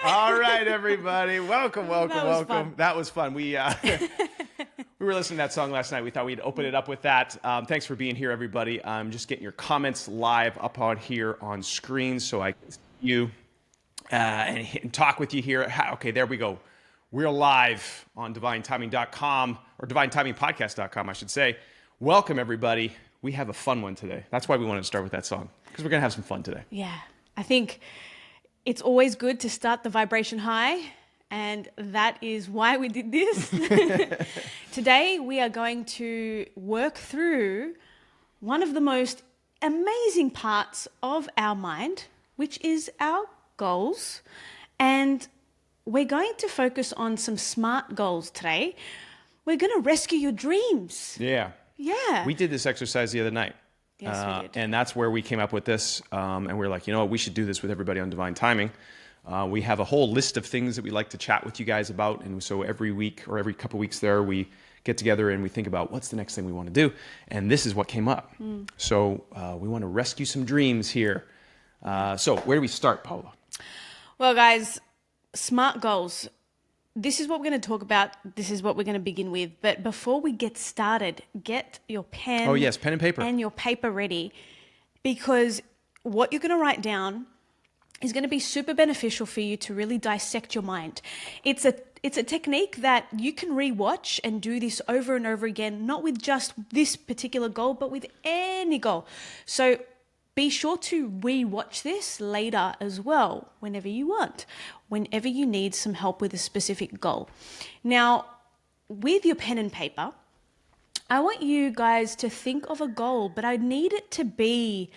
All right, everybody. Welcome. Fun. That was fun. We were listening to that song last night. We thought we'd open it up with that. Thanks for being here, everybody. I'm just getting your comments live up on here on screen so I can see you and talk with you here. Okay, there we go. We're live on divinetiming.com or divinetimingpodcast.com, I should say. Welcome, everybody. We have a fun one today. That's why we wanted to start with that song, because we're going to have some fun today. Yeah, I think it's always good to start the vibration high, and that is why we did this. Today, we are going to work through one of the most amazing parts of our mind, which is our goals. And we're going to focus on some SMART goals today. We're going to rescue your dreams. Yeah. We did this exercise the other night. Yes, we did. And that's where we came up with this. And we're like, you know what, we should do this with everybody on Divine Timing. We have a whole list of things that we like to chat with you guys about. And so every week or every couple weeks there, we get together and we think about what's the next thing we want to do. And this is what came up. So we want to rescue some dreams here. So where do we start, Paula? Well, guys, SMART goals. This is what we're going to talk about. This is what we're going to begin with. But before we get started, get your pen. Oh, yes, pen and paper. And your paper ready, because what you're going to write down is going to be super beneficial for you to really dissect your mind. It's a technique that you can rewatch and do this over and over again, not with just this particular goal, but with any goal. So be sure to rewatch this later as well, whenever you want, whenever you need some help with a specific goal. Now, with your pen and paper, I want you guys to think of a goal, but I need it to be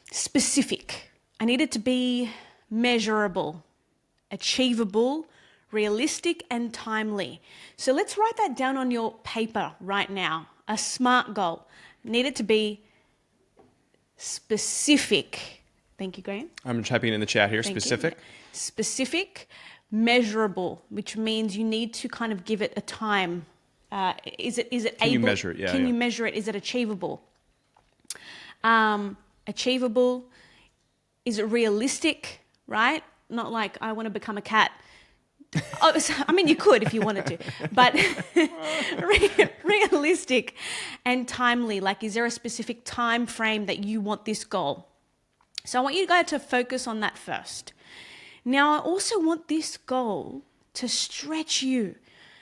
specific. I need it to be measurable, achievable, realistic, and timely. So let's write that down on your paper right now. A SMART goal. Need it to be specific. Thank you, Graham. I'm typing in the chat here. Thank Specific. you. Specific, measurable, which means you need to kind of give it a time. Is it able? Can you measure it? Yeah. Can you measure it? Is it achievable? Achievable. Is it realistic? Right? Not like I want to become a cat. Oh, I mean, you could if you wanted to, but realistic and timely. Like, is there a specific time frame that you want this goal? So I want you guys to focus on that first. Now, I also want this goal to stretch you.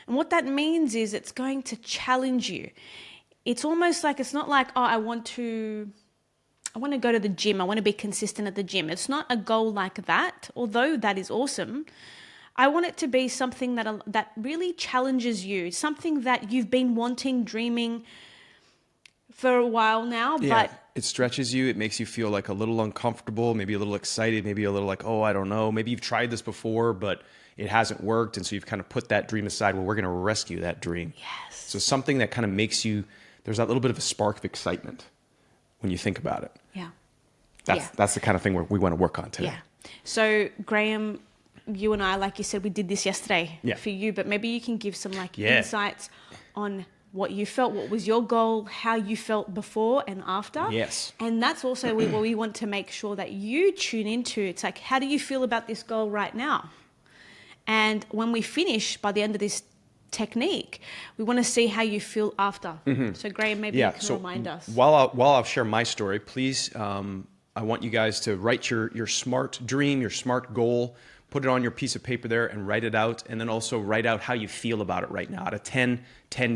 And what that means is it's going to challenge you. It's almost like, it's not like, oh, I want to go to the gym. I want to be consistent at the gym. It's not a goal like that, although that is awesome. I want it to be something that really challenges you, something that you've been wanting, dreaming for a while now. Yeah, but it stretches you. It makes you feel like a little uncomfortable, maybe a little excited, maybe a little like, oh, I don't know. Maybe you've tried this before, but it hasn't worked. And so you've kind of put that dream aside. Well, we're going to rescue that dream. Yes. So something that kind of makes you, there's that little bit of a spark of excitement when you think about it. Yeah. That's the kind of thing we want to work on today. Yeah. So, Graham, you and I, like you said, we did this yesterday for you, but maybe you can give some insights on what you felt, what was your goal, how you felt before and after. Yes. And that's also what we want to make sure that you tune into. It's like, how do you feel about this goal right now? And when we finish by the end of this technique, we want to see how you feel after. So, Graham, maybe you can remind us. While I'll share my story, please, I want you guys to write your SMART dream, your SMART goal, put it on your piece of paper there and write it out. And then also write out how you feel about it right now. Out of 10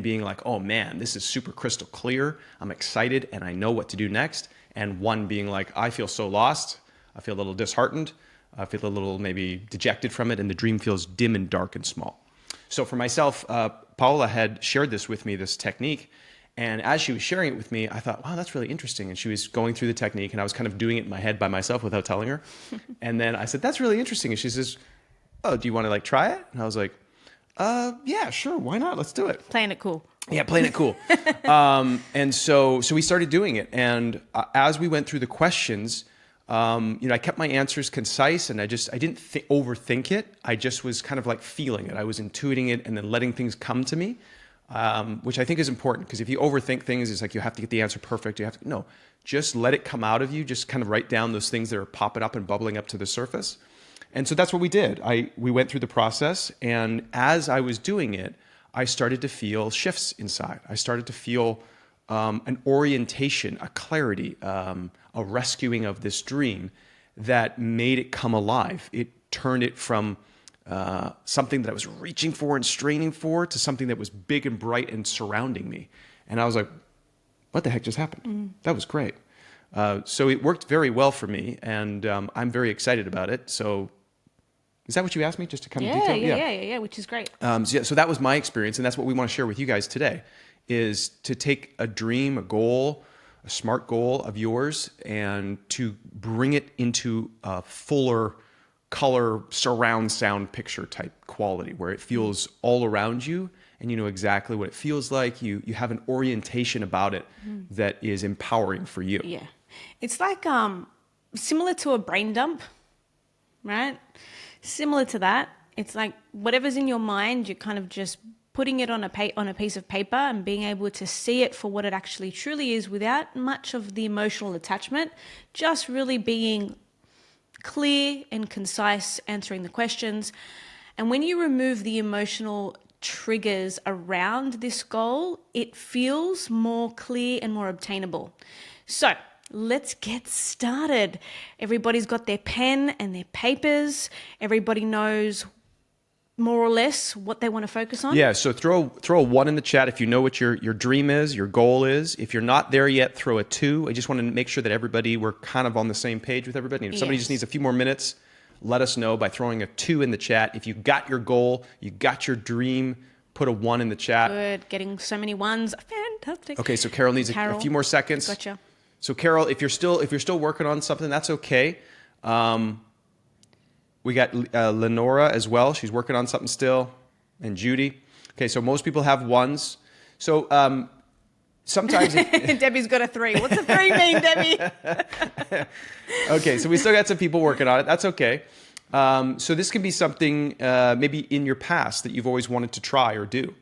being like, oh man, this is super crystal clear. I'm excited and I know what to do next. And 1 being like, I feel so lost. I feel a little disheartened. I feel a little maybe dejected from it. And the dream feels dim and dark and small. So for myself, Paula had shared this with me, this technique. And as she was sharing it with me, I thought, wow, that's really interesting. And she was going through the technique, and I was kind of doing it in my head by myself without telling her. And then I said, that's really interesting. And she says, oh, do you want to try it? And I was like, yeah, sure. Why not? Let's do it. Playing it cool. Yeah, playing it cool. And so we started doing it. And as we went through the questions, I kept my answers concise, and I didn't overthink it. I just was kind of like feeling it. I was intuiting it and then letting things come to me. Which I think is important, because if you overthink things, it's like you have to get the answer perfect. No, just let it come out of you. Just kind of write down those things that are popping up and bubbling up to the surface. And so that's what we did. We went through the process, and as I was doing it, I started to feel shifts inside. I started to feel an orientation, a clarity, a rescuing of this dream that made it come alive. It turned it from something that I was reaching for and straining for to something that was big and bright and surrounding me. And I was like, what the heck just happened? That was great. So it worked very well for me, and I'm very excited about it. So is that what you asked me, just to kind of detail? Yeah, which is great. So that was my experience, and that's what we want to share with you guys today, is to take a dream, a goal, a SMART goal of yours, and to bring it into a fuller color, surround sound picture type quality, where it feels all around you, and you know exactly what it feels like. You have an orientation about it that is empowering for you. Yeah. It's like similar to a brain dump, right? Similar to that. It's like whatever's in your mind, you're kind of just putting it on a piece of paper and being able to see it for what it actually truly is without much of the emotional attachment, just really being clear and concise, answering the questions. And when you remove the emotional triggers around this goal, it feels more clear and more obtainable. So let's get started. Everybody's got their pen and their papers. Everybody knows more or less what they want to focus on. Yeah, so throw a 1 in the chat if you know what your dream is, your goal is. If you're not there yet, throw a 2. I just want to make sure that we're kind of on the same page with everybody. And if somebody just needs a few more minutes, let us know by throwing a 2 in the chat. If you got your goal, you got your dream, put a 1 in the chat. Good, getting so many ones. Fantastic. Okay, so Carol needs a few more seconds. Gotcha. So Carol, if you're still working on something, that's okay. We got Lenora as well. She's working on something still. And Judy. Okay, so most people have 1s. So sometimes... Debbie's got a 3. What's a 3 mean, Debbie? Okay, so we still got some people working on it. That's okay. So this can be something maybe in your past that you've always wanted to try or do.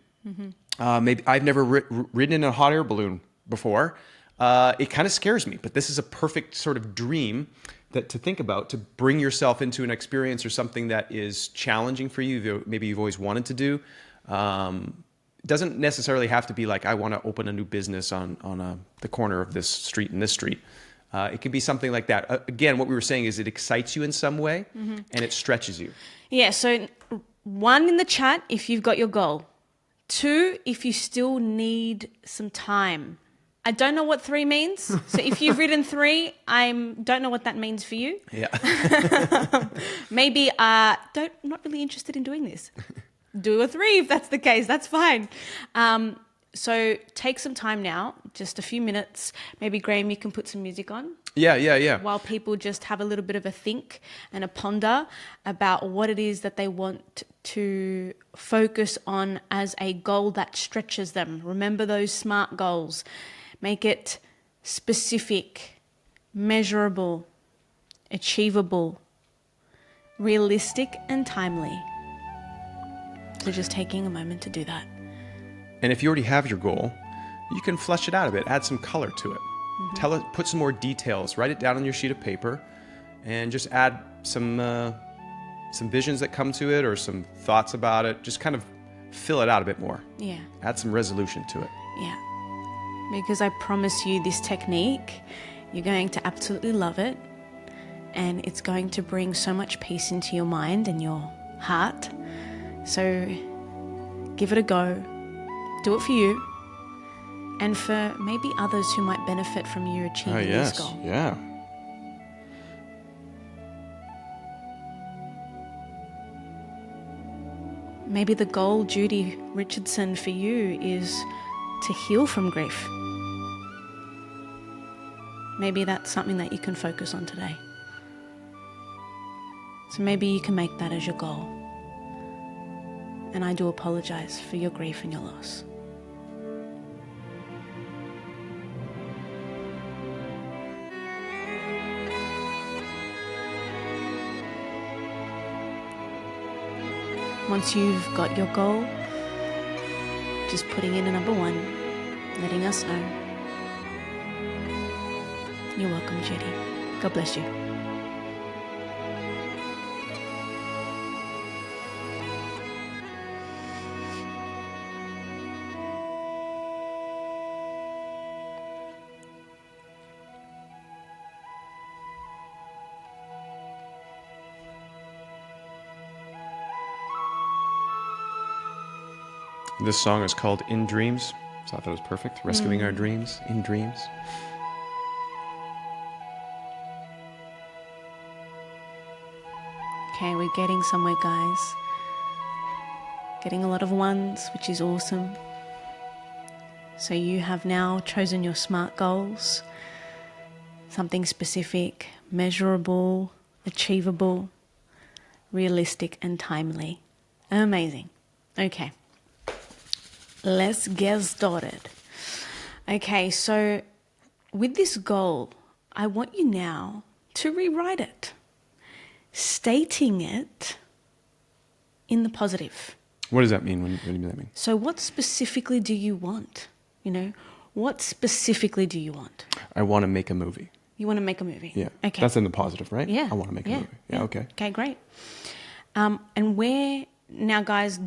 Maybe I've never ridden in a hot air balloon before. It kind of scares me, but this is a perfect sort of dream to think about, to bring yourself into an experience or something that is challenging for you, maybe you've always wanted to do. It doesn't necessarily have to be like, I want to open a new business on the corner of this street and this street. It can be something like that. Again, what we were saying is it excites you in some way, and it stretches you. Yeah, so 1 in the chat if you've got your goal. 2 if you still need some time. I don't know what 3 means. So if you've written 3, I don't know what that means for you. Yeah. Maybe not really interested in doing this. Do a 3 if that's the case. That's fine. So take some time now, just a few minutes. Maybe Graham, you can put some music on. Yeah. While people just have a little bit of a think and a ponder about what it is that they want to focus on as a goal that stretches them. Remember those SMART goals. Make it specific, measurable, achievable, realistic, and timely. So just taking a moment to do that. And if you already have your goal, you can flesh it out a bit, add some color to it. Put some more details, write it down on your sheet of paper, and just add some visions that come to it or some thoughts about it. Just kind of fill it out a bit more. Yeah. Add some resolution to it. Yeah. Because I promise you this technique, you're going to absolutely love it. And it's going to bring so much peace into your mind and your heart. So give it a go. Do it for you. And for maybe others who might benefit from you achieving this goal. Yeah. Maybe the goal, Judy Richardson, for you is to heal from grief. Maybe that's something that you can focus on today. So maybe you can make that as your goal. And I do apologize for your grief and your loss. Once you've got your goal, just putting in a number 1, letting us know. You're welcome, Judy. God bless you. This song is called In Dreams. So I thought it was perfect. Rescuing our dreams in dreams. Okay, we're getting somewhere, guys. Getting a lot of ones, which is awesome. So you have now chosen your SMART goals. Something specific, measurable, achievable, realistic, and timely. Amazing. Okay. Let's get started. Okay, so with this goal, I want you now to rewrite it, stating it in the positive. What does that mean? What do you mean that mean? So what specifically do you want? You know, what specifically do you want? I want to make a movie. You want to make a movie? Yeah. Okay. That's in the positive, right? Yeah. I want to make a movie. Yeah, okay. Okay, great. And where, now guys,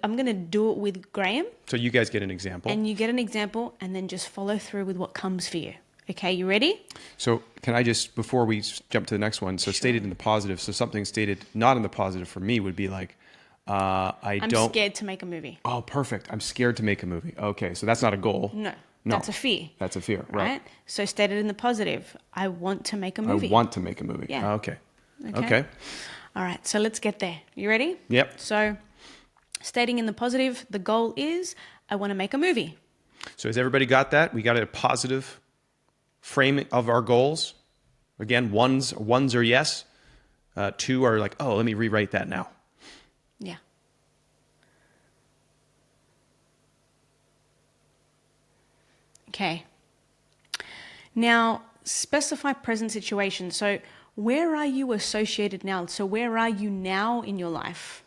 I'm going to do it with Graham. So you guys get an example. And you get an example and then just follow through with what comes for you. Okay, you ready? So can I just, before we jump to the next one, so stated in the positive, so something stated not in the positive for me would be like, I'm scared to make a movie. Oh, perfect. I'm scared to make a movie. Okay, so that's not a goal. No, that's a fear. That's a fear, right? So stated in the positive, I want to make a movie. I want to make a movie. Yeah. Okay. Okay. All right, so let's get there. You ready? Yep. So stating in the positive, the goal is I want to make a movie. So has everybody got that? We got a positive frame of our goals. Again, ones are yes. Two are like, oh, let me rewrite that now. Yeah. Okay. Now, specify present situation. So where are you associated now? So where are you now in your life?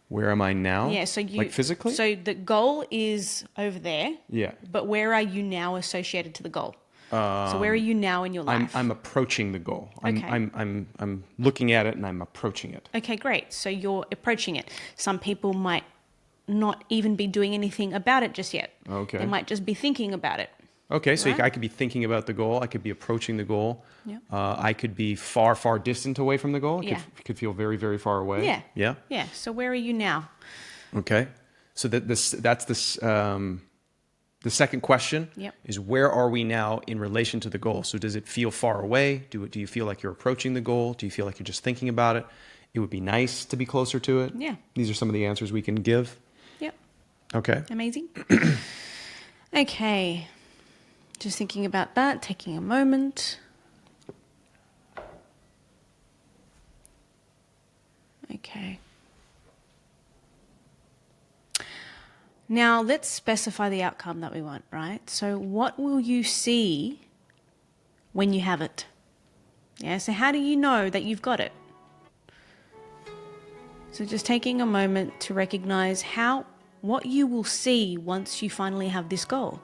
Where am I now? Yeah, so you... Like physically? So the goal is over there. Yeah. But where are you now associated to the goal? So where are you now in your life? I'm approaching the goal. Okay. I'm looking at it and I'm approaching it. Okay, great. So you're approaching it. Some people might not even be doing anything about it just yet. Okay. They might just be thinking about it. Okay, so Right? I could be thinking about the goal. I could be approaching the goal. Yeah. I could be far, far distant away from the goal. It Yeah. could feel very, very far away. Yeah. Yeah. Yeah. So where are you now? Okay. So that's the second question. Yep. Is where are we now in relation to the goal? So does it feel far away? Do you feel like you're approaching the goal? Do you feel like you're just thinking about it? It would be nice to be closer to it. Yeah. These are some of the answers we can give. Yep. Okay. Amazing. Okay. Just thinking about that, taking a moment. Okay. Now let's specify the outcome that we want, right? So what will you see when you have it? Yeah, so how do you know that you've got it? So just taking a moment to recognize what you will see once you finally have this goal.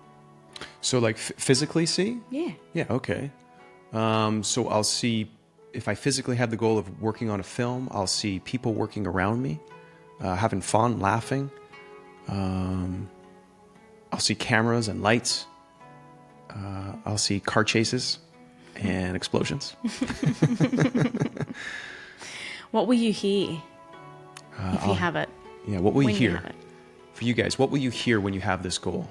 So like physically see? Yeah. Yeah, okay. So I'll see, if I physically have the goal of working on a film, I'll see people working around me, having fun, laughing. I'll see cameras and lights. I'll see car chases and explosions. What will you hear if you have it? Yeah, what will you When hear? have it? For you guys, what will you hear when you have this goal?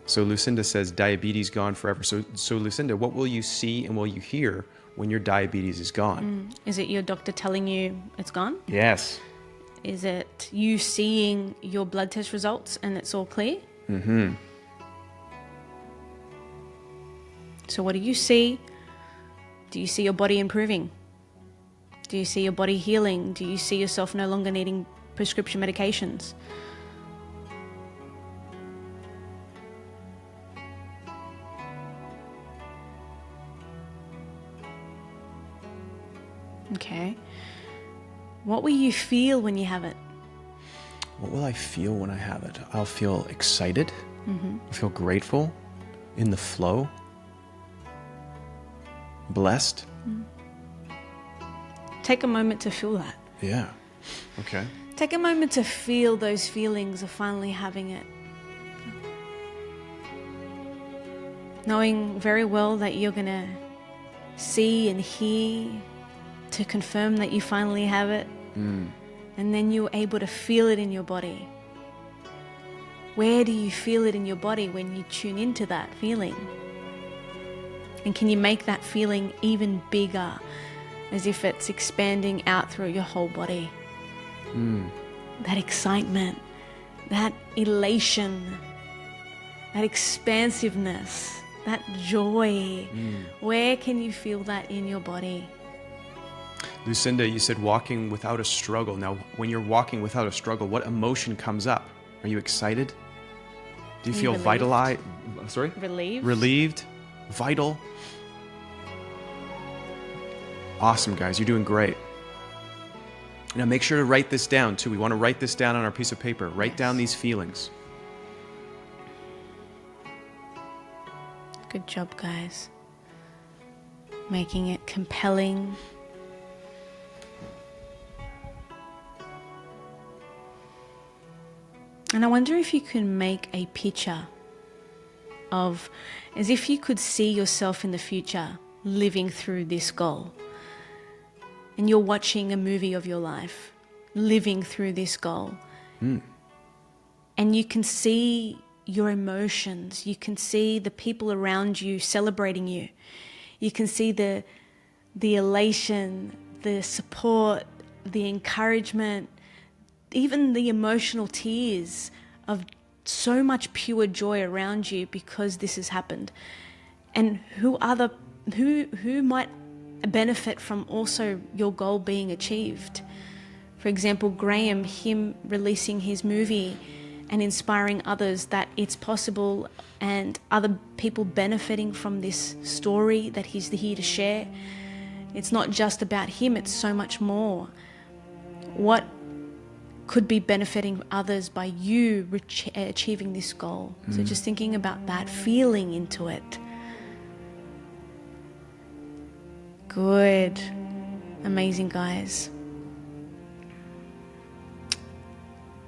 So Lucinda says diabetes gone forever. So Lucinda, what will you see and will you hear when your diabetes is gone? Is it your doctor telling you it's gone? Yes. Is it you seeing your blood test results and it's all clear? Mm-hmm. So what do you see? Do you see your body improving? Do you see your body healing? Do you see yourself no longer needing prescription medications? Okay. What will you feel when you have it? What will I feel when I have it? I'll feel excited. I'll feel grateful, in the flow, blessed. Take a moment to feel that. Yeah. Okay. Take a moment to feel those feelings of finally having it. Knowing very well that you're going to see and hear to confirm that you finally have it. And then you're able to feel it in your body. Where do you feel it in your body when you tune into that feeling? And can you make that feeling even bigger, as if it's expanding out through your whole body? That excitement, that elation, that expansiveness, that joy. Where can you feel that in your body? Lucinda, you said walking without a struggle. Now, when you're walking without a struggle, what emotion comes up? Are you excited? Do you feel relieved? vitalized? Sorry? Relieved? Relieved? Vital? Awesome, guys. You're doing great. Now, make sure to write this down, too. We want to write this down on our piece of paper. Write down these feelings. Good job, guys. Making it compelling. And I wonder if you can make a picture of, as if you could see yourself in the future living through this goal. And you're watching a movie of your life, living through this goal. And you can see your emotions. You can see the people around you celebrating you. You can see the elation, the support, the encouragement, even the emotional tears of so much pure joy around you because this has happened. And who might benefit from also your goal being achieved? For example, Graham, him releasing his movie and inspiring others that it's possible, and other people benefiting from this story that he's here to share. It's not just about him, it's so much more. What could be benefiting others by you achieving this goal? So just thinking about that, feeling into it. Good. Amazing, guys.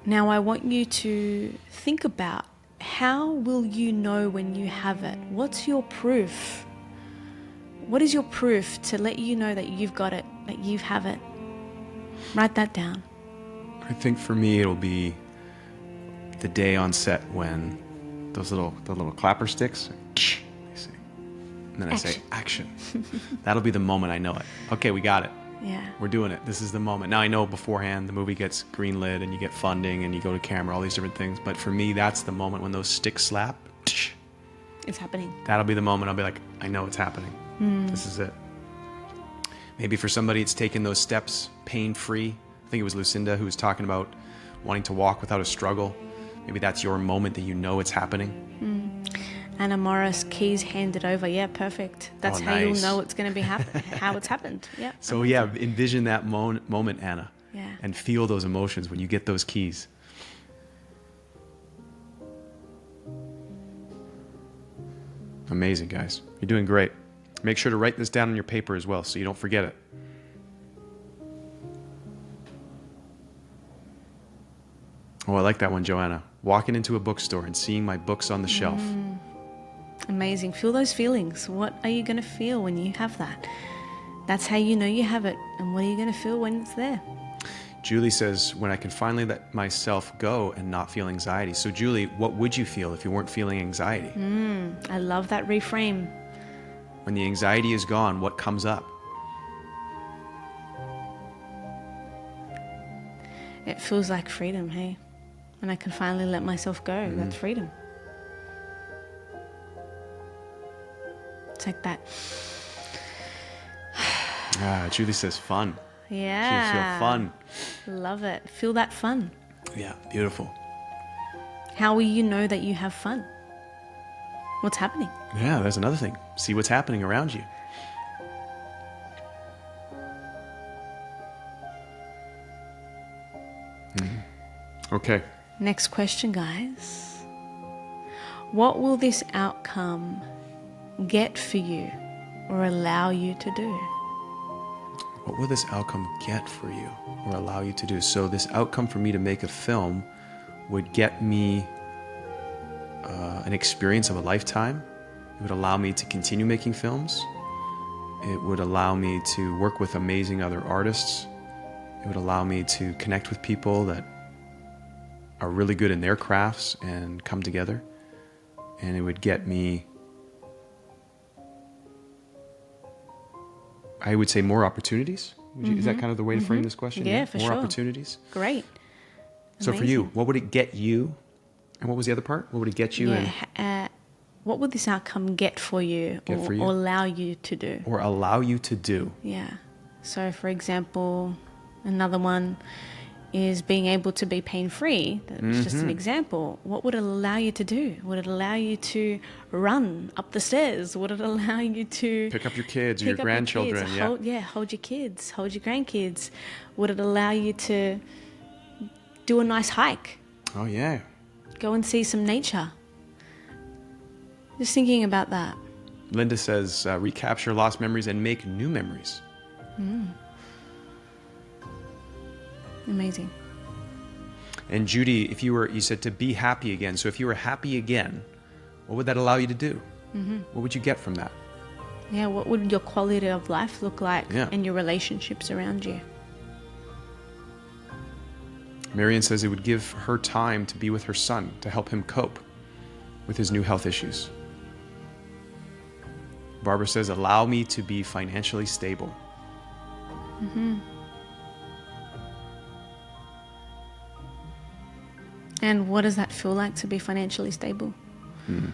Now I want you to think about, how will you know when you have it? What's your proof? What is your proof to let you know that you've got it, that you have it? Write that down. I think for me, it'll be the day on set when the little clapper sticks, they say, and then I say action. That'll be the moment I know it. Okay, we got it. Yeah. We're doing it. This is the moment. Now I know beforehand the movie gets greenlit and you get funding and you go to camera, all these different things. But for me, that's the moment when those sticks slap. It's happening. That'll be the moment I'll be like, I know it's happening. This is it. Maybe for somebody, it's taking those steps pain-free. I think it was Lucinda who was talking about wanting to walk without a struggle. Maybe that's your moment that you know it's happening. Anna Morris, keys handed over. Yeah, perfect. That's how you'll nice. know it's going to be how it's happened. Yeah. So yeah, envision that moment, Anna. Yeah. And feel those emotions when you get those keys. Amazing, guys. You're doing great. Make sure to write this down on your paper as well so you don't forget it. Oh, I like that one, Joanna. Walking into a bookstore and seeing my books on the shelf. Amazing. Feel those feelings. What are you going to feel when you have that? That's how you know you have it. And what are you going to feel when it's there? Julie says, when I can finally let myself go and not feel anxiety. So Julie, what would you feel if you weren't feeling anxiety? I love that reframe. When the anxiety is gone, what comes up? It feels like freedom, hey? And I can finally let myself go. That's freedom. It's like that. Julie says fun. Yeah. She'll feel fun. Love it. Feel that fun. Yeah, beautiful. How will you know that you have fun? What's happening? Yeah, there's another thing. See what's happening around you. Okay. Next question, guys. What will this outcome get for you or allow you to do? What will this outcome get for you or allow you to do? So this outcome for me to make a film would get me an experience of a lifetime. It would allow me to continue making films. It would allow me to work with amazing other artists. It It would allow me to connect with people that are really good in their crafts and come together. And it would get me, I would say, more opportunities. Is that kind of the way to frame this question? Yeah, for more sure. opportunities. Great. So for you, what would it get you? And what was the other part? What would it get you? Yeah. What would this outcome get for you, or allow you to do? Or allow you to do. Yeah. So, for example, another one is being able to be pain-free. That's just an example. What would it allow you to do? Would it allow you to run up the stairs? Would it allow you to pick up your kids or your grandchildren? Hold your kids, hold your grandkids. Would it allow you to do a nice hike? Oh, yeah. Go and see some nature. Just thinking about that. Linda says, recapture lost memories and make new memories. Amazing. And Judy, you said to be happy again. So if you were happy again, what would that allow you to do? What would you get from that? Yeah, what would your quality of life look like and your relationships around you? Marion says it would give her time to be with her son to help him cope with his new health issues. Barbara says, allow me to be financially stable. And what does that feel like to be financially stable? And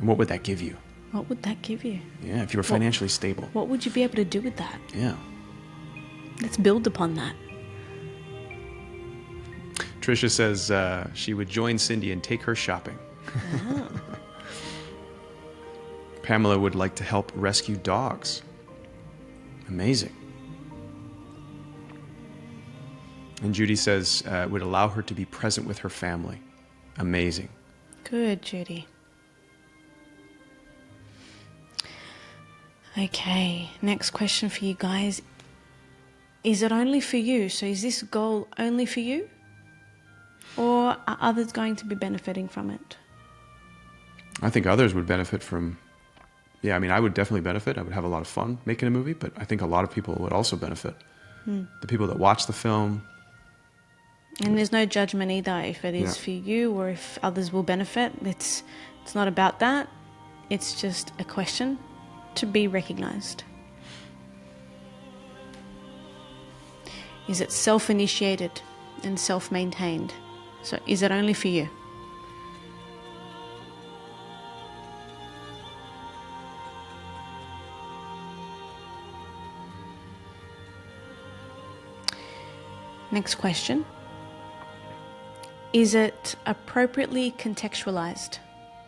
what would that give you? What would that give you? Yeah, if you were financially stable. What would you be able to do with that? Yeah. Let's build upon that. Tricia says she would join Cindy and take her shopping. Pamela would like to help rescue dogs. Amazing. And Judy says it would allow her to be present with her family. Amazing. Good, Judy. Okay, next question for you guys. Is it only for you? So is this goal only for you? Or are others going to be benefiting from it? I think others would benefit from... Yeah, I mean, I would definitely benefit. I would have a lot of fun making a movie, but I think a lot of people would also benefit. The people that watch the film. And there's no judgment either if it is for you or if others will benefit. It's not about that. It's just a question to be recognized. Is it self-initiated and self-maintained? So is it only for you? Next question. Is it appropriately contextualized?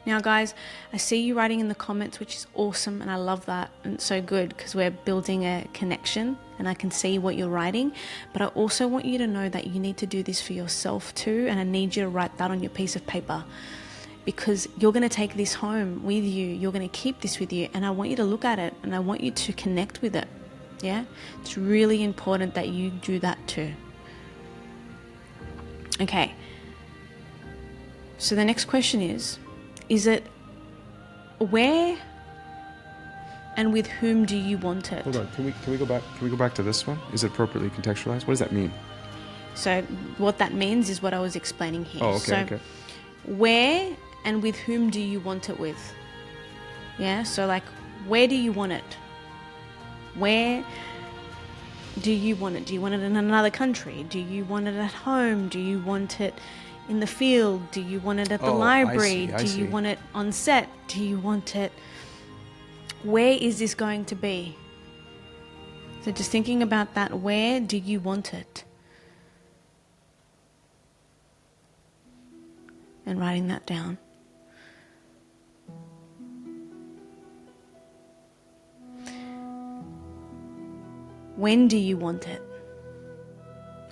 Now, guys, I see you writing in the comments, which is awesome, and I love that, and it's so good because we're building a connection and I can see what you're writing, but I also want you to know that you need to do this for yourself too, and I need you to write that on your piece of paper because you're going to take this home with you, you're going to keep this with you, and I want you to look at it and I want you to connect with it, yeah? It's really important that you do that too. Okay, so the next question is it where and with whom do you want it? Hold on, can we go back? Can we go back to this one? Is it appropriately contextualized? What does that mean? So what that means is what I was explaining here. Oh, okay, so okay. Where and with whom do you want it with? Yeah, so like where do you want it? Where do you want it? Do you want it in another country? Do you want it at home? Do you want it in the field? Do you want it at the library? I Do you want it on set? Do you want it... Where is this going to be? So just thinking about that, where do you want it? And writing that down. When do you want it?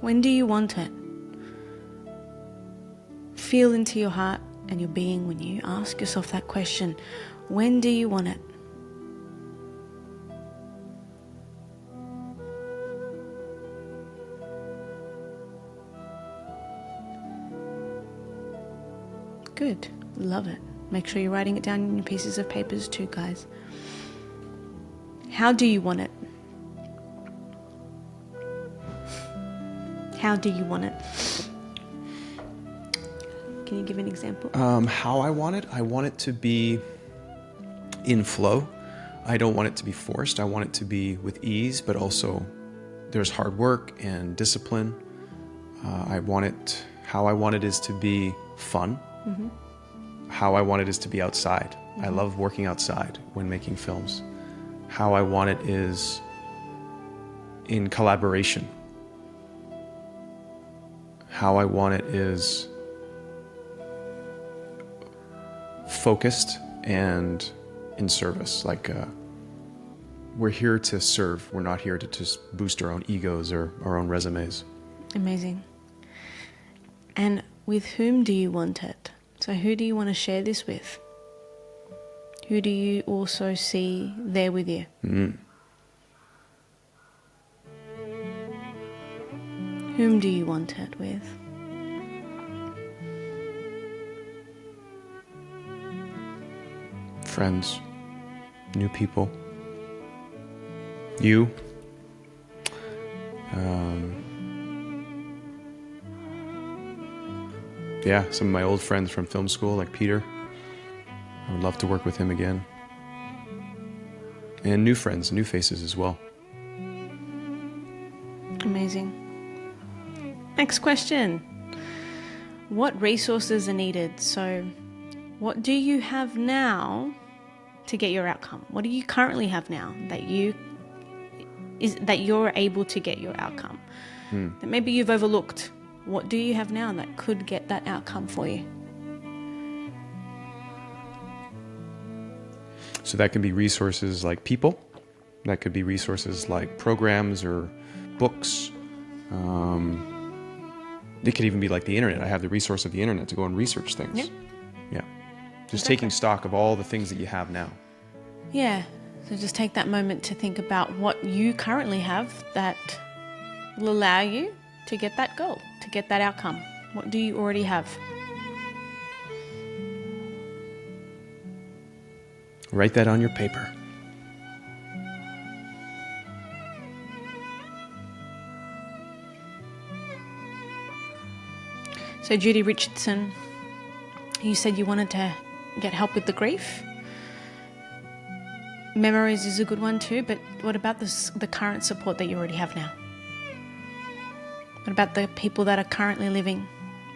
When do you want it? Feel into your heart and your being when you ask yourself that question. When do you want it? Good. Love it. Make sure you're writing it down in your pieces of papers too, guys. How do you want it? How do you want it? Can you give an example? How I want it to be in flow. I don't want it to be forced. I want it to be with ease, but also there's hard work and discipline. How I want it is to be fun. Mm-hmm. How I want it is to be outside. Mm-hmm. I love working outside when making films. How I want it is in collaboration. How I want it is focused and in service. Like, we're here to serve. We're not here to just boost our own egos or our own resumes. Amazing. And with whom do you want it? So who do you want to share this with? Who do you also see there with you? Whom do you want it with? Friends, new people, you, some of my old friends from film school, like Peter. I would love to work with him again. And new friends, new faces as well. Amazing. Next question. What resources are needed? So what do you have now to get your outcome? What do you currently have now that you're able to get your outcome? That maybe you've overlooked. What do you have now that could get that outcome for you? So that can be resources like people. That could be resources like programs or books. It could even be like the internet. I have the resource of the internet to go and research things. Yeah. Just taking stock of all the things that you have now. Yeah. So just take that moment to think about what you currently have that will allow you to get that goal, to get that outcome. What do you already have? Write that on your paper. So Judy Richardson, you said you wanted to get help with the grief. Memories is a good one too, but what about the current support that you already have now? What about the people that are currently living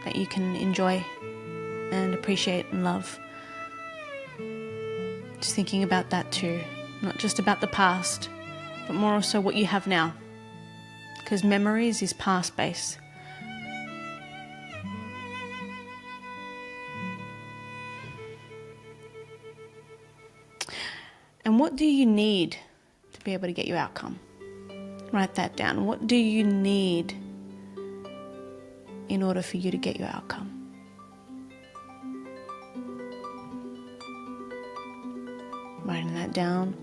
that you can enjoy and appreciate and love? Just thinking about that too, not just about the past, but more also what you have now. Because memories is past based. And what do you need to be able to get your outcome? Write that down. What do you need in order for you to get your outcome? Writing that down.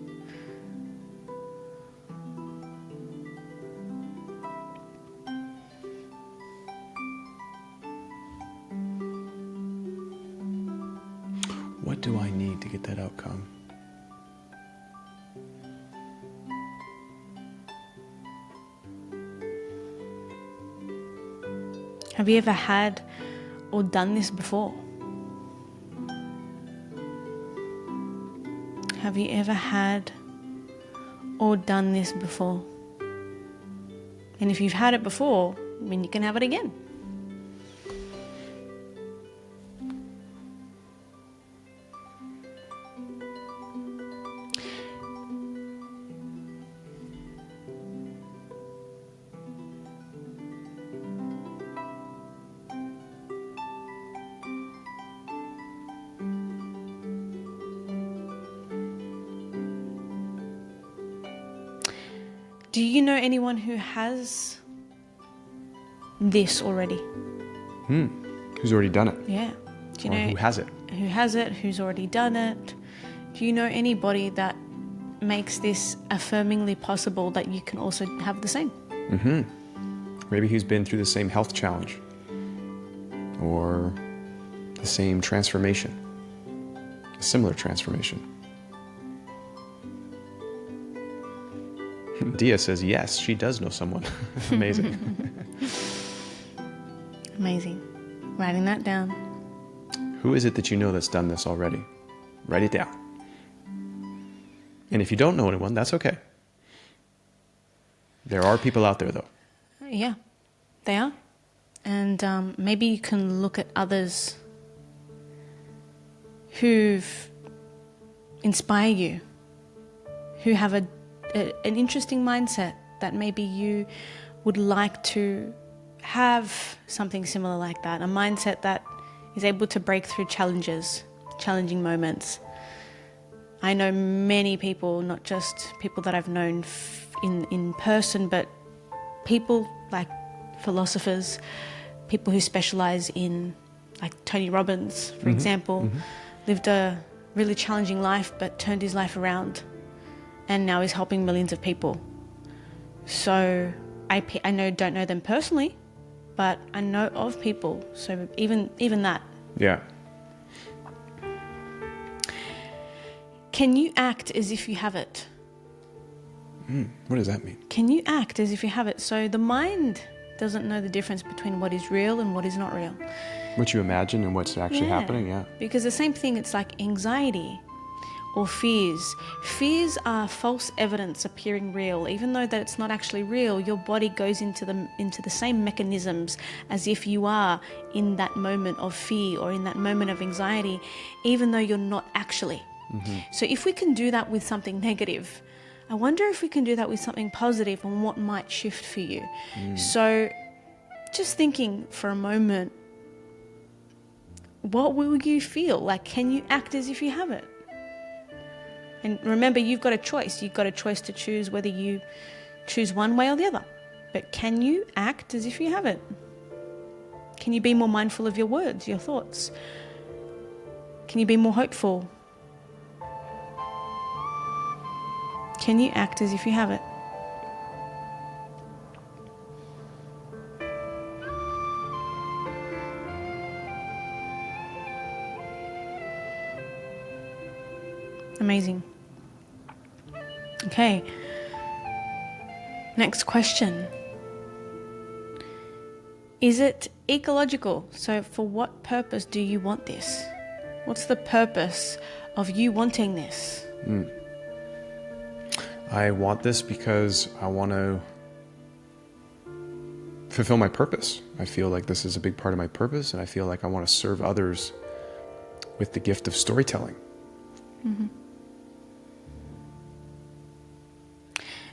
What do I need to get that outcome? Have you ever had or done this before? Have you ever had or done this before? And if you've had it before, then you can have it again. Do you know anyone who has this already? Who's already done it? Yeah. Do you Or know who has it? who has it? Who's already done it? Do you know anybody that makes this affirmingly possible that you can also have the same? Maybe who's been through the same health challenge or the same transformation, a similar transformation. Dia says yes, she does know someone. Amazing. Amazing. Writing that down. Who is it that you know that's done this already? Write it down. And if you don't know anyone, that's okay. There are people out there, though. Yeah, they are. And maybe you can look at others who've inspired you, who have an interesting mindset that maybe you would like to have something similar like that, a mindset that is able to break through challenging moments. I know many people, not just people that I've known in person, but people like philosophers, people who specialize in, like Tony Robbins, for example, lived a really challenging life but turned his life around and now is helping millions of people. So I don't know them personally, but I know of people. So even that. Yeah. Can you act as if you have it? What does that mean? Can you act as if you have it? So the mind doesn't know the difference between what is real and what is not real. What you imagine and what's actually happening, yeah. Because the same thing, it's like anxiety or fears. Fears are false evidence appearing real. Even though that it's not actually real, your body goes into the same mechanisms as if you are in that moment of fear or in that moment of anxiety, even though you're not actually. So if we can do that with something negative, I wonder if we can do that with something positive and what might shift for you. So just thinking for a moment, what will you feel? Like, can you act as if you have it? And remember, you've got a choice. You've got a choice to choose whether you choose one way or the other. But can you act as if you have it? Can you be more mindful of your words, your thoughts? Can you be more hopeful? Can you act as if you have it? Amazing. Okay. Next question. Is it ecological? So for what purpose do you want this? What's the purpose of you wanting this? I want this because I want to fulfill my purpose. I feel like this is a big part of my purpose, and I feel like I want to serve others with the gift of storytelling.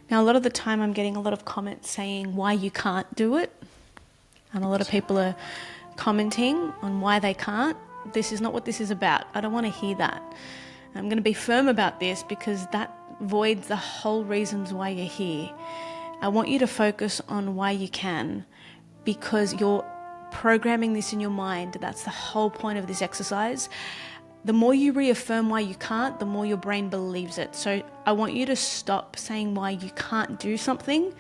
Now, a lot of the time I'm getting a lot of comments saying why you can't do it. And a lot of people are commenting on why they can't. This is not what this is about. I don't want to hear that. I'm going to be firm about this because that voids the whole reasons why you're here. I want you to focus on why you can, because you're programming this in your mind. That's the whole point of this exercise. The more you reaffirm why you can't, the more your brain believes it. So I want you to stop saying why you can't do something,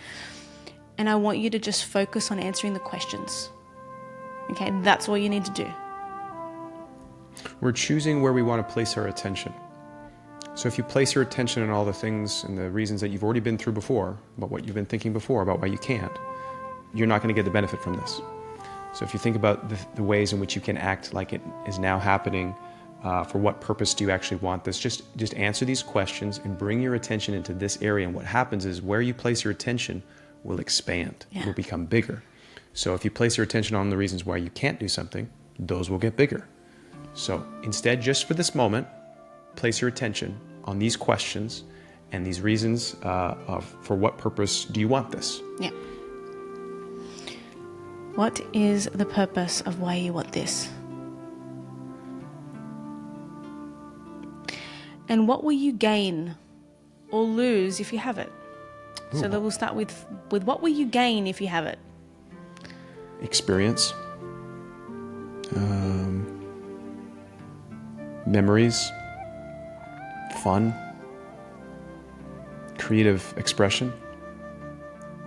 and I want you to just focus on answering the questions. Okay, that's all you need to do. We're choosing where we want to place our attention. So if you place your attention on all the things and the reasons that you've already been through before, about what you've been thinking before, about why you can't, you're not going to get the benefit from this. So if you think about the ways in which you can act like it is now happening, for what purpose do you actually want this? Just answer these questions and bring your attention into this area. And what happens is where you place your attention will expand. It will become bigger. So if you place your attention on the reasons why you can't do something, those will get bigger. So instead, just for this moment, place your attention on these questions and these reasons for what purpose do you want this? Yeah. What is the purpose of why you want this? And what will you gain or lose if you have it? Ooh. So that we'll start with what will you gain if you have it? Experience. Memories. Fun. Creative expression.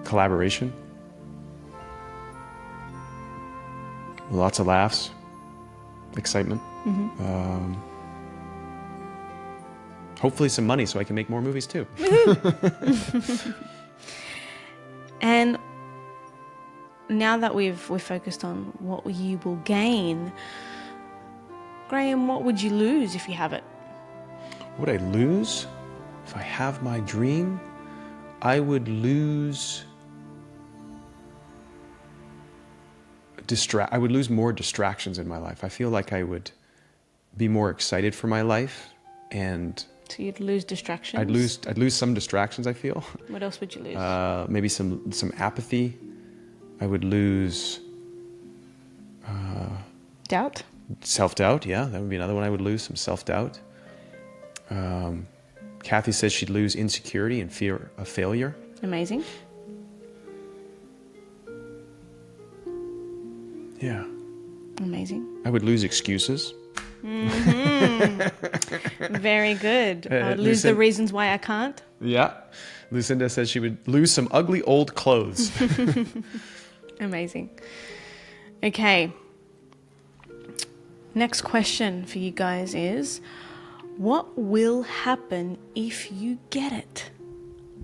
Collaboration. Lots of laughs. Excitement. Hopefully some money so I can make more movies too. And now that we're focused on what you will gain, Graham, what would you lose if you have it? What would I lose? If I have my dream, I would lose... I would lose more distractions in my life. I feel like I would be more excited for my life, and so you'd lose distractions. I'd lose some distractions. I feel. What else would you lose? Maybe some apathy. I would lose doubt. Self-doubt. Yeah, that would be another one. I would lose some self-doubt. Kathy says she'd lose insecurity and fear of failure. Amazing. Yeah. Amazing. I would lose excuses. Very good. I would lose the reasons why I can't. Yeah. Lucinda says she would lose some ugly old clothes. Amazing. Okay. Next question for you guys is, what will happen if you get it?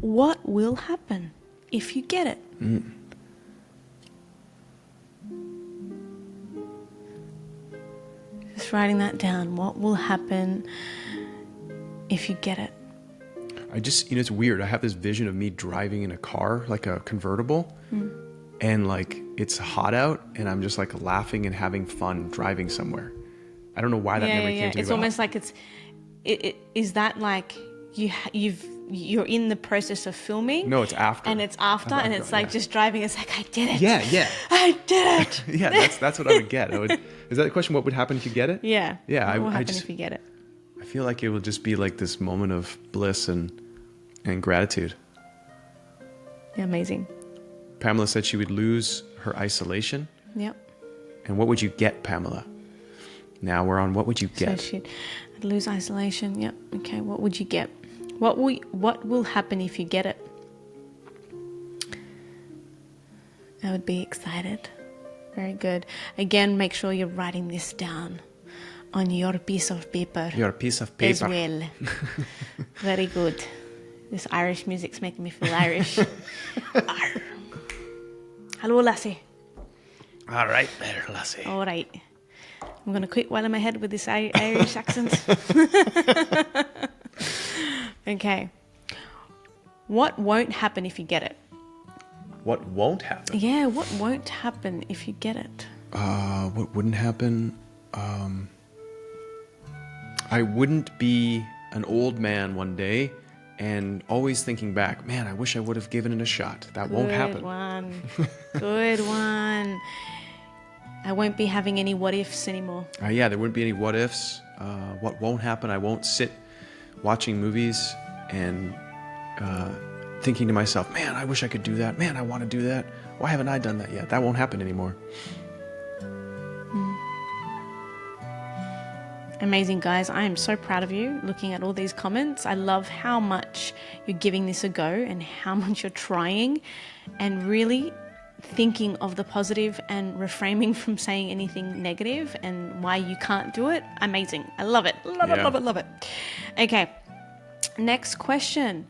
What will happen if you get it? Just writing that down. What will happen if you get it? It's weird. I have this vision of me driving in a car, like a convertible, and like it's hot out, and I'm just like laughing and having fun driving somewhere. I don't know why that memory came to me. It's almost like is that like you're in the process of filming? No, it's after. And it's after, and it's like just driving. It's like, I did it. Yeah. I did it. Yeah, that's what I would get. Is that the question? What would happen if you get it? Yeah. Yeah. What will happen if you get it? I feel like it will just be like this moment of bliss and gratitude. Yeah, amazing. Pamela said she would lose her isolation. Yep. And what would you get, Pamela? Now we're on what would you get? So I'd lose isolation. Yep. Okay. What would you get? What will happen if you get it? I would be excited. Very good. Again, make sure you're writing this down on your piece of paper. Your piece of paper. As well. Very good. This Irish music's making me feel Irish. Arr. Hello, lassie. All right there, lassie. All right. I'm going to quit while in my head with this Irish accent. Okay. What won't happen if you get it? What won't happen? Yeah, what won't happen if you get it? What wouldn't happen? I wouldn't be an old man one day and always thinking back, man, I wish I would have given it a shot. That won't happen. Good one. I won't be having any what ifs anymore. Yeah, there wouldn't be any what ifs. What won't happen? I won't sit watching movies and thinking to myself, man, I wish I could do that. Man, I want to do that. Why haven't I done that yet? That won't happen anymore. Amazing, guys. I am so proud of you looking at all these comments. I love how much you're giving this a go and how much you're trying and really thinking of the positive and refraining from saying anything negative and why you can't do it. Amazing. I love it. Love it. Okay. Next question.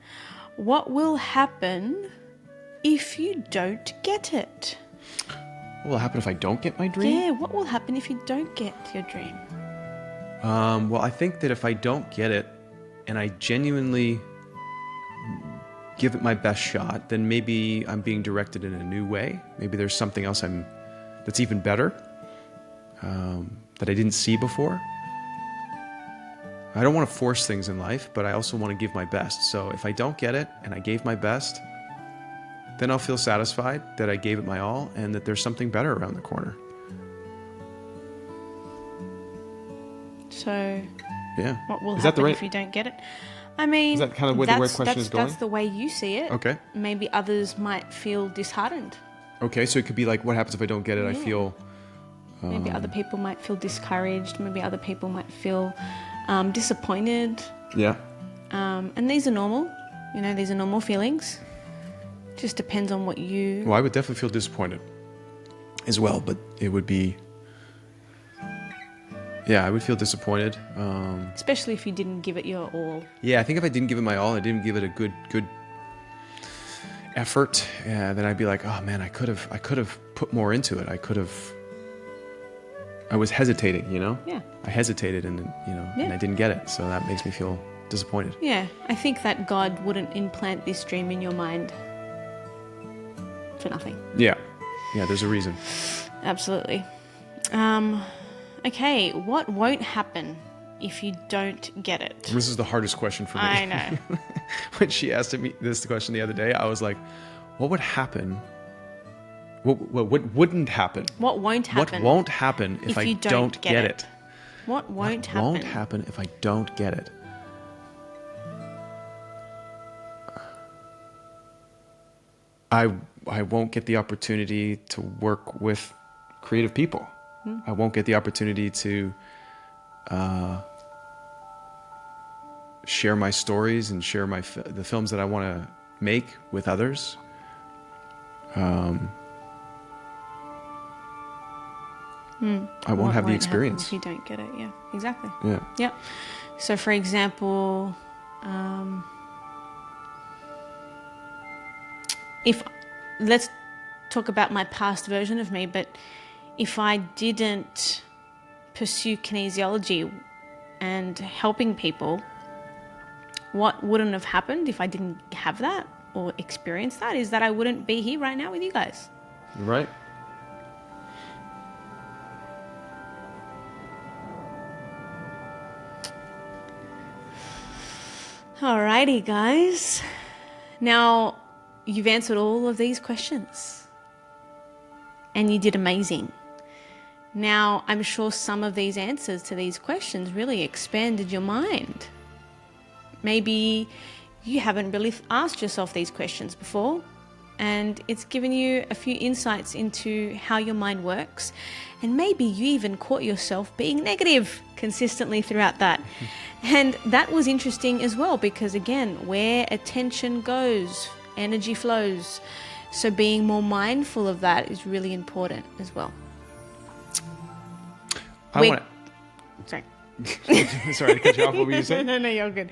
What will happen if you don't get it? What will happen if I don't get my dream? Yeah, what will happen if you don't get your dream? Well, I think that if I don't get it and I genuinely give it my best shot, then maybe I'm being directed in a new way. Maybe there's something else that's even better that I didn't see before. I don't want to force things in life, but I also want to give my best. So if I don't get it and I gave my best, then I'll feel satisfied that I gave it my all and that there's something better around the corner. So, yeah. What will Is that happen if you don't get it? I mean, is that kind of where the question is going? That's the way you see it. Okay. Maybe others might feel disheartened. Okay, so it could be like, what happens if I don't get it? I feel... Maybe other people might feel discouraged. Maybe other people might feel disappointed. Yeah. And these are normal. You know, these are normal feelings. Just depends on what you... Well, I would definitely feel disappointed as well, but it would be... Yeah, I would feel disappointed. Especially if you didn't give it your all. Yeah, I think if I didn't give it my all, I didn't give it a good effort, then I'd be like, oh man, I could have put more into it. I was hesitating, Yeah. I hesitated and Yeah. and I didn't get it. So that makes me feel disappointed. Yeah, I think that God wouldn't implant this dream in your mind for nothing. Yeah. There's a reason. Absolutely. Okay, what won't happen if you don't get it? This is the hardest question for me. I know. When she asked me this question the other day, I was like, what would happen? What wouldn't happen? What won't happen? What won't happen if I you don't get it? What won't What happen? won't happen if I don't get it? I won't get the opportunity to work with creative people. I won't get the opportunity to share my stories and share the films that I want to make with others. I won't have the experience. If you don't get it, yeah, exactly. Yeah. Yeah. So, for example, if let's talk about my past version of me, but if I didn't pursue kinesiology and helping people, what wouldn't have happened if I didn't have that or experience that is that I wouldn't be here right now with you guys. Right. Alrighty, guys. Now, you've answered all of these questions and you did amazing. Now, I'm sure some of these answers to these questions really expanded your mind. Maybe you haven't really asked yourself these questions before, and it's given you a few insights into how your mind works, and maybe you even caught yourself being negative consistently throughout that. And that was interesting as well, because again, where attention goes, energy flows. So being more mindful of that is really important as well. Sorry. Sorry. Sorry to cut you off. What were you saying? No, you're good.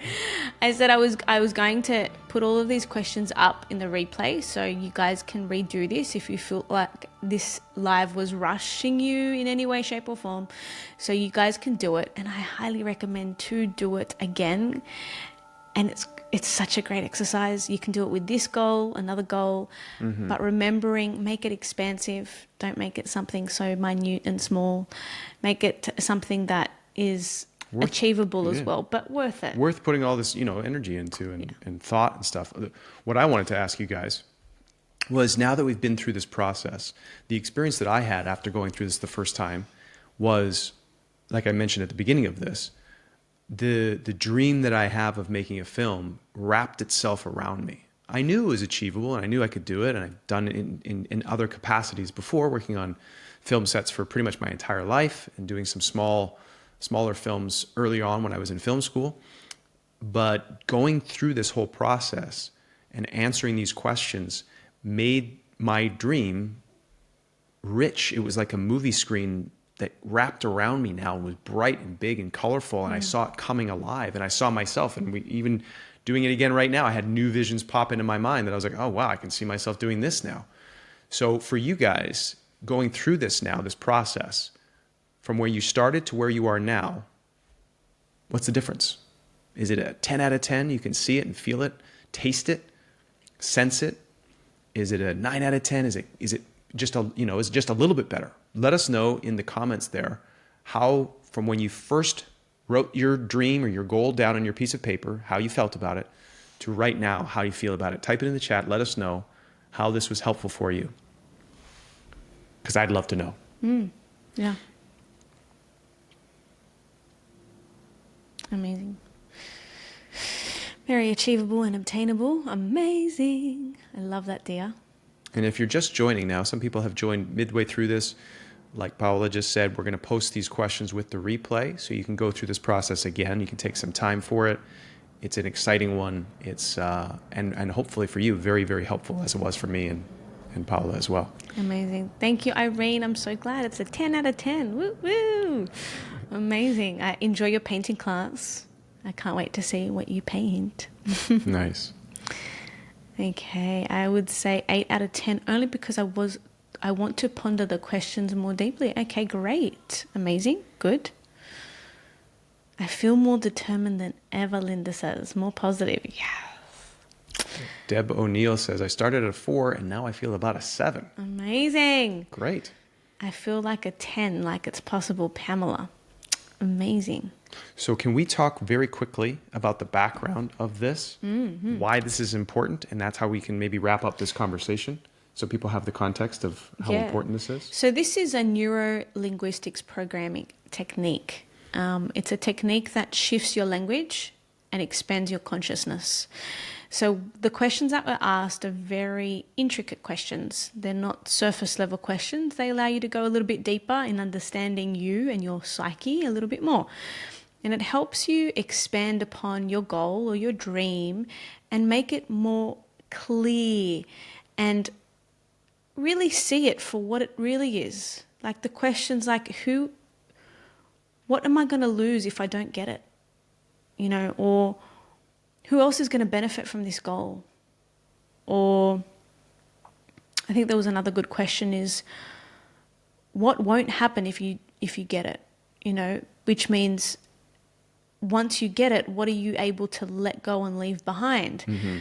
I said I was going to put all of these questions up in the replay so you guys can redo this if you feel like this live was rushing you in any way, shape or form. So you guys can do it, and I highly recommend to do it again. And it's such a great exercise. You can do it with this goal, another goal, but remembering, make it expansive. Don't make it something so minute and small. Make it something that is achievable as well, but worth it. Worth putting all this, energy into and thought and stuff. What I wanted to ask you guys was, now that we've been through this process, the experience that I had after going through this the first time was, like I mentioned at the beginning of this, the dream that I have of making a film wrapped itself around me. I knew it was achievable and I knew I could do it, and I've done it in other capacities before, working on film sets for pretty much my entire life and doing some smaller films early on when I was in film school. But going through this whole process and answering these questions made my dream rich. It was like a movie screen that wrapped around me now and was bright and big and colorful, and I saw it coming alive, and I saw myself, and we even doing it again right now. I had new visions pop into my mind that I was like, oh wow, I can see myself doing this now. So for you guys going through this now, this process, from where you started to where you are now, what's the difference? Is it a 10 out of 10? You can see it and feel it, taste it, sense it. Is it a 9 out of 10? Is it just is it just a little bit better? Let us know in the comments there how, from when you first wrote your dream or your goal down on your piece of paper, how you felt about it, to right now, how you feel about it. Type it in the chat. Let us know how this was helpful for you, because I'd love to know. Yeah. Amazing. Very achievable and obtainable. Amazing. I love that, dear. And if you're just joining now, some people have joined midway through this. Like Paola just said, we're going to post these questions with the replay, so you can go through this process again. You can take some time for it. It's an exciting one. It's and hopefully for you, very, very helpful, as it was for me and Paola as well. Amazing. Thank you, Irene. I'm so glad. It's a 10 out of 10. Woo woo. Amazing. I enjoy your painting class. I can't wait to see what you paint. Nice. Okay, I would say 8 out of 10 only because I want to ponder the questions more deeply. Okay, great. Amazing. Good. I feel more determined than ever, Linda says. More positive. Yeah. Deb O'Neill says, I started at a 4 and now I feel about a 7. Amazing. Great. I feel like a 10, like it's possible, Pamela. Amazing. So can we talk very quickly about the background of this, why this is important, and that's how we can maybe wrap up this conversation so people have the context of how important this is? So this is a neuro-linguistics programming technique. It's a technique that shifts your language and expands your consciousness. So the questions that were asked are very intricate questions. They're not surface level questions. They allow you to go a little bit deeper in understanding you and your psyche a little bit more. And it helps you expand upon your goal or your dream and make it more clear and really see it for what it really is. Like the questions like what am I going to lose if I don't get it? Or who else is going to benefit from this goal? Or I think there was another good question is, what won't happen if you get it? Which means once you get it, what are you able to let go and leave behind? Mm-hmm.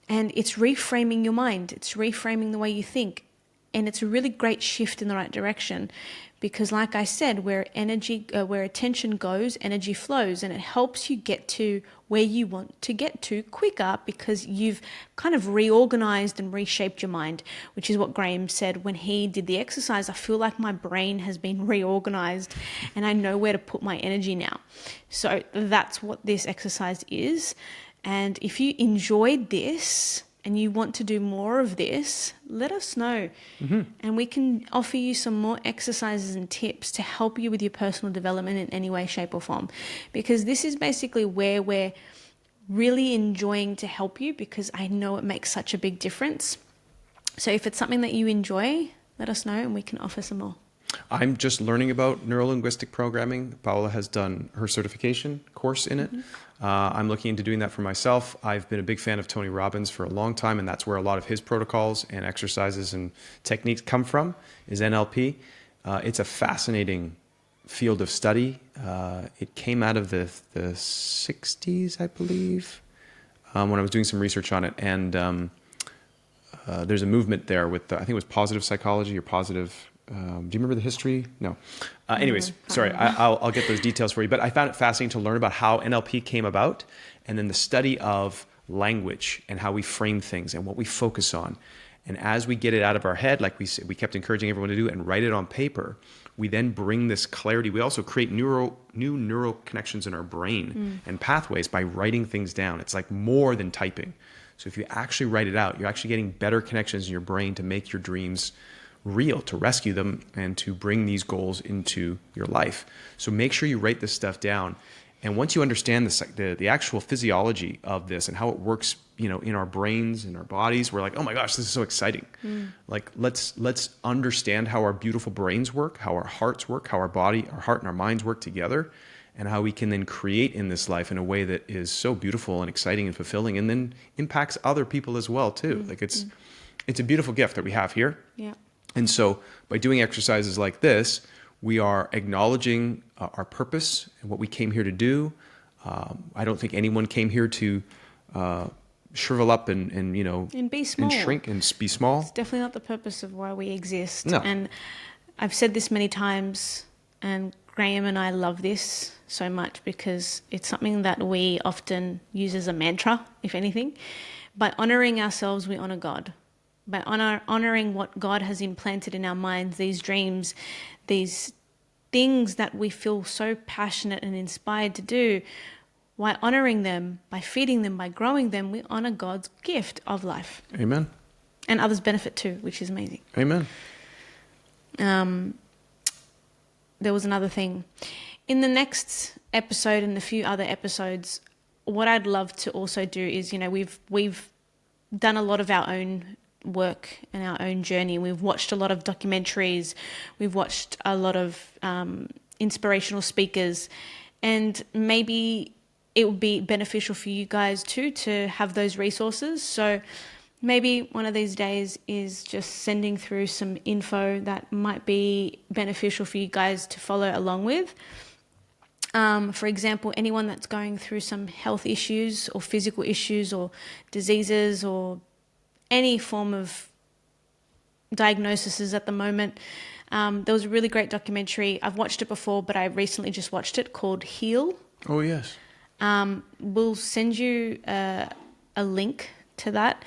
And it's reframing your mind. It's reframing the way you think. And it's a really great shift in the right direction because like I said, where attention goes, energy flows, and it helps you get to where you want to get to quicker because you've kind of reorganized and reshaped your mind, which is what Graham said when he did the exercise. I feel like my brain has been reorganized and I know where to put my energy now. So that's what this exercise is. And if you enjoyed this and you want to do more of this, let us know. Mm-hmm. And we can offer you some more exercises and tips to help you with your personal development in any way, shape or form. Because this is basically where we're really enjoying to help you because I know it makes such a big difference. So if it's something that you enjoy, let us know and we can offer some more. I'm just learning about neurolinguistic programming. Paola has done her certification course in it. Mm-hmm. I'm looking into doing that for myself. I've been a big fan of Tony Robbins for a long time, and that's where a lot of his protocols and exercises and techniques come from, is NLP. It's a fascinating field of study. It came out of the 60s, I believe, when I was doing some research on it. And there's a movement there with, I think it was positive psychology or positive... do you remember the history? No. Anyways, sorry, I'll get those details for you. But I found it fascinating to learn about how NLP came about and then the study of language and how we frame things and what we focus on. And as we get it out of our head, like we kept encouraging everyone to do, and write it on paper, we then bring this clarity. We also create new neural connections in our brain and pathways by writing things down. It's like more than typing. So if you actually write it out, you're actually getting better connections in your brain to make your dreams real, to rescue them and to bring these goals into your life. So make sure you write this stuff down. And once you understand the actual physiology of this and how it works, in our brains, in our bodies, we're like, oh my gosh, this is so exciting. Like, let's understand how our beautiful brains work, how our hearts work, how our heart and our minds work together, and how we can then create in this life in a way that is so beautiful and exciting and fulfilling and then impacts other people as well too. Like it's a beautiful gift that we have here. Yeah. And so by doing exercises like this, we are acknowledging our purpose and what we came here to do. I don't think anyone came here to shrivel up and be small. and shrink and be small. It's definitely not the purpose of why we exist. No. And I've said this many times, and Graham and I love this so much because it's something that we often use as a mantra, if anything. By honoring ourselves, we honor God. By honoring what God has implanted in our minds, these dreams, these things that we feel so passionate and inspired to do, by honoring them, by feeding them, by growing them, we honor God's gift of life. Amen. And others benefit too, which is amazing. Amen. There was another thing. In the next episode and a few other episodes, what I'd love to also do is, we've done a lot of our own work and our own journey. We've watched a lot of documentaries. We've watched a lot of inspirational speakers, and maybe it would be beneficial for you guys too to have those resources. So Maybe one of these days is just sending through some info that might be beneficial for you guys to follow along with. For example, anyone that's going through some health issues or physical issues or diseases or any form of diagnoses at the moment. There was a really great documentary. I've watched it before, but I recently just watched it, called Heal. Oh, yes. We'll send you a link to that,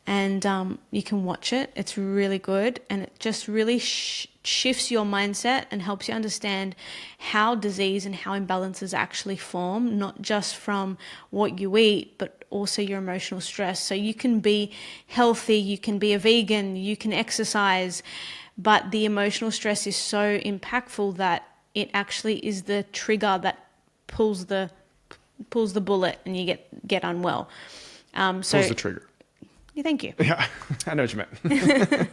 and you can watch it. It's really good, and it just really shifts your mindset and helps you understand how disease and how imbalances actually form, not just from what you eat, but also your emotional stress. So you can be healthy, you can be a vegan, you can exercise, but the emotional stress is so impactful that it actually is the trigger that pulls the bullet and you get unwell. Pulls the trigger. Yeah, thank you. Yeah, I know what you meant.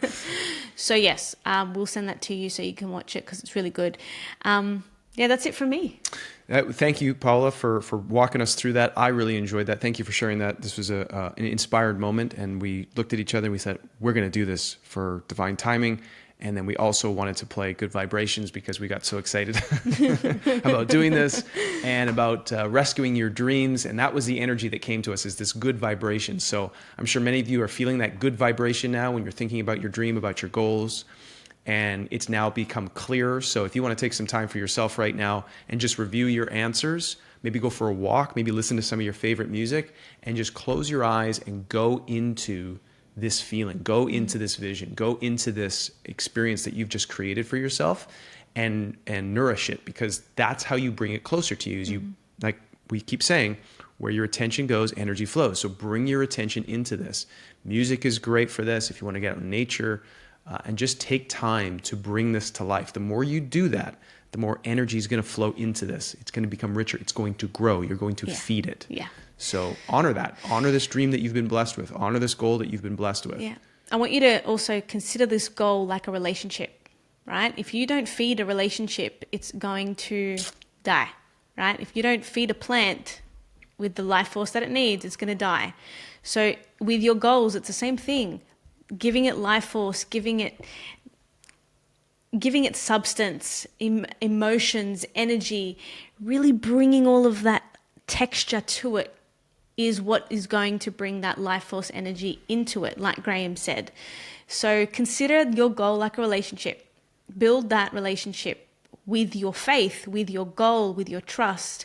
So yes, we'll send that to you so you can watch it because it's really good. Yeah, that's it from me. Thank you, Paula, for walking us through that. I really enjoyed that. Thank you for sharing that. This was an inspired moment, and we looked at each other and we said, we're going to do this for divine timing. And then we also wanted to play Good Vibrations because we got so excited about doing this and about rescuing your dreams. And that was the energy that came to us, is this good vibration. So I'm sure many of you are feeling that good vibration now when you're thinking about your dream, about your goals. And it's now become clearer. So if you want to take some time for yourself right now and just review your answers, maybe go for a walk, maybe listen to some of your favorite music, and just close your eyes and go into this feeling, go into this vision, go into this experience that you've just created for yourself, and nourish it, because that's how you bring it closer to you. Is you, like we keep saying, where your attention goes, energy flows. So bring your attention into this. Music is great for this if you want to get out in nature, and just take time to bring this to life. The more you do that, the more energy is going to flow into this. It's going to become richer. It's going to grow. You're going to feed it. Yeah. So honor that. Honor this dream that you've been blessed with. Honor this goal that you've been blessed with. Yeah. I want you to also consider this goal like a relationship, right? If you don't feed a relationship, it's going to die, right? If you don't feed a plant with the life force that it needs, it's going to die. So with your goals, it's the same thing. Giving it life force, giving it substance, emotions, energy, really bringing all of that texture to it is what is going to bring that life force energy into it, like Graham said. So consider your goal like a relationship. Build that relationship with your faith, with your goal, with your trust,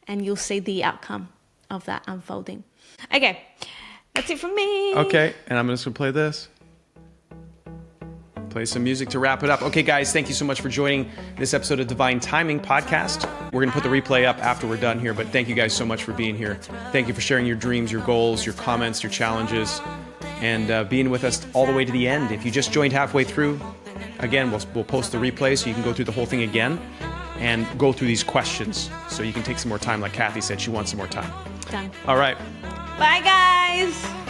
and you'll see the outcome of that unfolding. Okay, that's it from me. Okay, and I'm just going to play this. Play some music to wrap it up. Okay, guys, thank you so much for joining this episode of Divine Timing Podcast. We're going to put the replay up after we're done here, but thank you guys so much for being here. Thank you for sharing your dreams, your goals, your comments, your challenges, and being with us all the way to the end. If you just joined halfway through, again, we'll post the replay so you can go through the whole thing again and go through these questions so you can take some more time. Like Kathy said, she wants some more time. Done. All right. Bye, guys.